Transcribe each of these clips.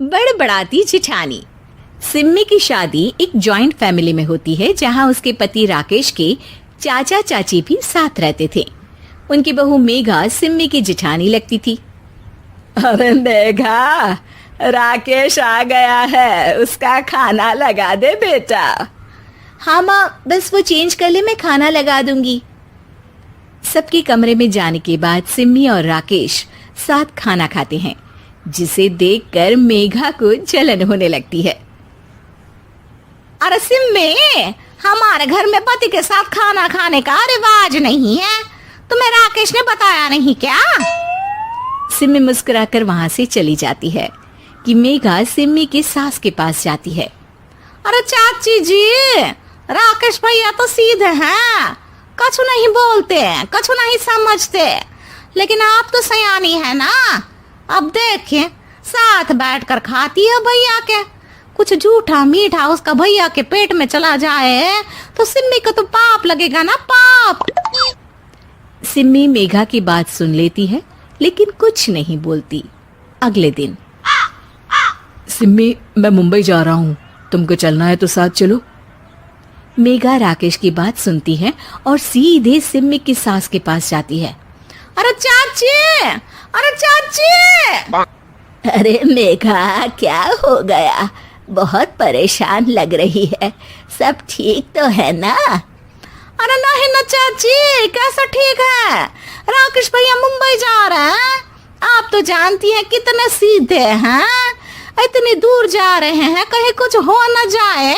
बड़बड़ाती जेठानी। सिम्मी की शादी एक जॉइंट फैमिली में होती है जहां उसके पति राकेश के चाचा चाची भी साथ रहते थे। उनकी बहू मेघा सिम्मी की जेठानी लगती थी। अरे मेघा, राकेश आ गया है, उसका खाना लगा दे बेटा। हाँ माँ, बस वो चेंज कर ले, मैं खाना लगा दूंगी। सबके कमरे में जाने के बाद सिम्मी और राकेश साथ खाना खाते हैं, जिसे देखकर मेघा को जलन होने लगती है। अरे सिम्मी, हमारे घर में पति के साथ खाना खाने का रिवाज नहीं है, तुम्हें राकेश ने बताया नहीं क्या? सिम्मी मुस्कुराकर वहां से चली जाती है कि मेघा सिम्मी की सास के पास जाती है। अरे चाची जी, राकेश भैया तो सीधे हैं, कछु नहीं बोलते, कछु नहीं समझते, लेकिन आप तो सयानी है ना। अब देखिए, साथ बैठकर खाती है भैया के, कुछ झूठा मीठा उसका भैया के पेट में चला जाए तो सिम्मी को तो पाप लगेगा ना, पाप। सिम्मी मेघा की बात सुन लेती है लेकिन कुछ नहीं बोलती। अगले दिन, सिम्मी, मैं मुंबई जा रहा हूँ, तुमको चलना है तो साथ चलो। मेघा राकेश की बात सुनती है और सीधे सिम्मी की सास के पास जाती है। अरे चाची, अरे चाची। अरे मेघा, क्या हो गया? बहुत परेशान लग रही है, सब ठीक तो है ना? अरे नहीं ना चाची, कैसा ठीक है? राकेश भैया मुंबई जा रहे हैं, आप तो जानती हैं कितने सीधे हैं, इतनी दूर जा रहे हैं, कहीं कुछ हो न जाए।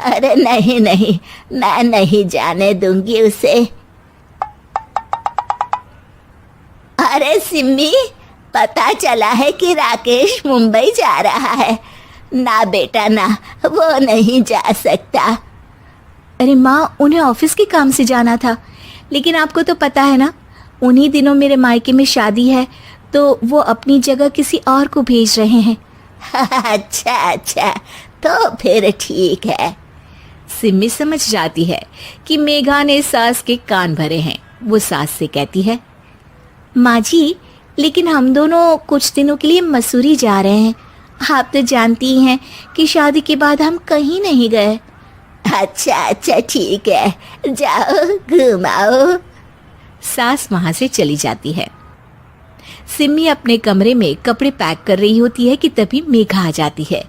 अरे नहीं नहीं, मैं नहीं जाने दूंगी उसे। अरे सिम्मी, पता चला है कि राकेश मुंबई जा रहा है। ना बेटा ना, वो नहीं जा सकता। अरे माँ, उन्हें ऑफिस के काम से जाना था, लेकिन आपको तो पता है ना, उन्हीं दिनों मेरे मायके में शादी है, तो वो अपनी जगह किसी और को भेज रहे हैं। अच्छा अच्छा, तो फिर ठीक है। सिम्मी समझ जाती है कि मेघा ने सास के कान भरे हैं। वो सास से कहती है, माँ जी, लेकिन हम दोनों कुछ दिनों के लिए मसूरी जा रहे हैं। आप तो जानती हैं कि शादी के बाद हम कहीं नहीं गए। अच्छा अच्छा, ठीक है, जाओ घुमाओ। सास वहां से चली जाती है। सिम्मी अपने कमरे में कपड़े पैक कर रही होती है कि तभी मेघा आ जाती है।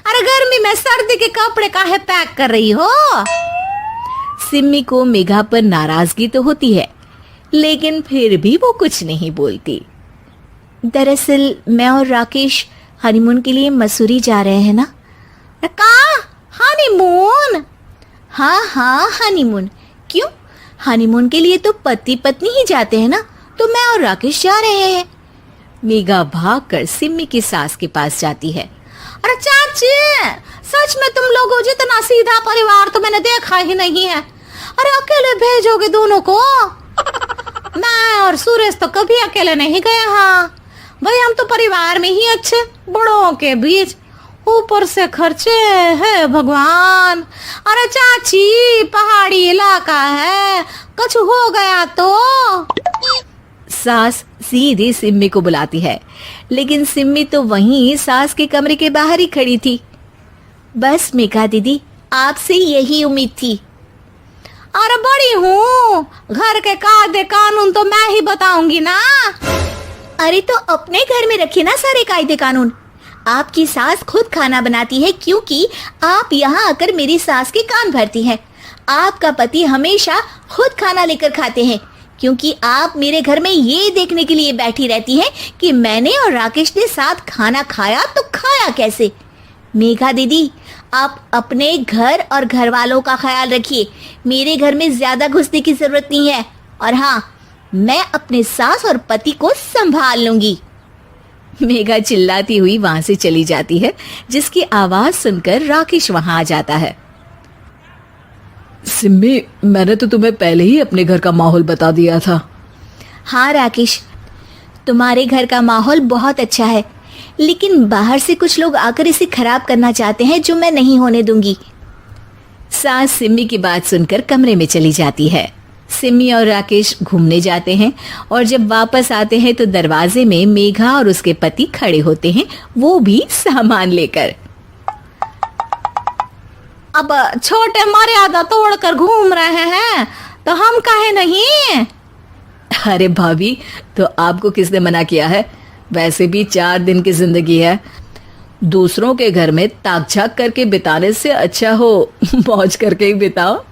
अरे गर्मी में सर्दी के कपड़े काहे पैक कर रही हो? सिम्मी को मेघा पर नाराजगी तो होती है, लेकिन फिर भी वो कुछ नहीं बोलती। दरअसल मैं और राकेश हनीमून के लिए मसूरी जा रहे हैं ना। का हनीमून? हाँ हाँ, हनीमून। क्यों? हनीमून के लिए तो पति पत्नी ही जाते हैं ना, तो मैं और राकेश जा रहे हैं। मेघा भागकर सिम्मी की सास के पास जाती है। अरे चाची, सच में तुम लोगों जितना सीधा परिवार तो मैंने देखा ही नहीं है। अरे अकेले भेजोगे दोनों को? मैं और सुरेश तो कभी अकेले नहीं गए। हाँ भाई, हम तो परिवार में ही अच्छे, बड़ों के बीच, ऊपर से खर्चे है भगवान। अरे चाची, पहाड़ी इलाका है, कुछ हो गया तो? सास सीधी सिम्मी को बुलाती है, लेकिन सिम्मी तो वहीं सास के कमरे के बाहर ही खड़ी थी। बस मेघा दीदी, आपसे यही उम्मीद थी। अरे बड़ी हूँ, घर के कायदे कानून तो मैं ही बताऊंगी ना। अरे तो अपने घर में रखिए ना सारे कायदे कानून। आपकी सास खुद खाना बनाती है, क्योंकि आप यहाँ आकर मेरी सास के कान भरती हैं। आपका पति हमेशा खुद खाना लेकर खाते हैं, क्योंकि आप मेरे घर में ये देखने के लिए बैठी रहती हैं कि मैंने और राकेश ने साथ खाना खाया तो खाया कैसे। मेघा दीदी, आप अपने घर और घर वालों का ख्याल रखिए, मेरे घर में ज्यादा घुसने की जरूरत नहीं है। और हाँ, मैं अपने सास और पति को संभाल लूंगी। मेघा चिल्लाती हुई वहां से चली जाती है, जिसकी आवाज सुनकर राकेश वहां आ जाता है। सिम्मी, मैंने तो तुम्हें पहले ही अपने घर का माहौल बता दिया था। हाँ राकेश, तुम्हारे घर का माहौल बहुत अच्छा है, लेकिन बाहर से कुछ लोग आकर इसे खराब करना चाहते हैं, जो मैं नहीं होने दूंगी। सास सिम्मी की बात सुनकर कमरे में चली जाती है। सिमी और राकेश घूमने जाते हैं और जब वापस आते हैं तो दरवाजे में मेघा और उसके पति खड़े होते हैं, वो भी सामान लेकर। अब छोटे मर्यादा तोड़कर घूम रहे हैं तो हम काहे नहीं। अरे भाभी, तो आपको किसने मना किया है? वैसे भी 4 दिन की जिंदगी है, दूसरों के घर में ताक झाक करके बिताने से अच्छा हो मौज करके ही बिताओ।